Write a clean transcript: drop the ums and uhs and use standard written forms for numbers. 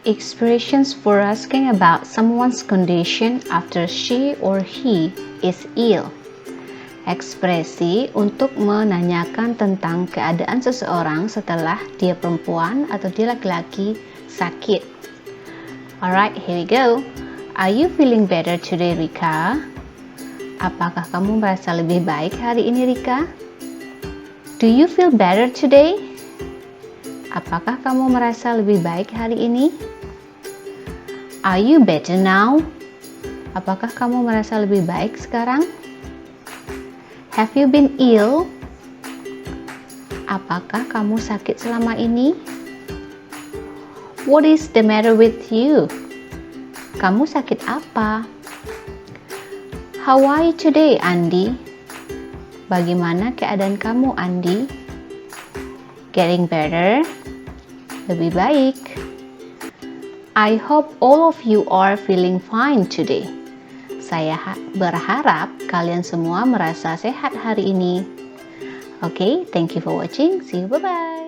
Expressions for asking about someone's condition after she or he is ill. Ekspresi untuk menanyakan tentang keadaan seseorang setelah dia perempuan atau dia laki-laki sakit. Alright, here we go. Are you feeling better today, Rika? Apakah kamu merasa lebih baik hari ini, Rika? Do you feel better today? Apakah kamu merasa lebih baik hari ini? Are you better now? Apakah kamu merasa lebih baik sekarang? Have you been ill? Apakah kamu sakit selama ini? What is the matter with you? Kamu sakit apa? How are you today, Andi? Bagaimana keadaan kamu, Andi? Getting better? Lebih baik. I hope all of you are feeling fine today. Saya berharap kalian semua merasa sehat hari ini. Okay, thank you for watching. See you, bye-bye.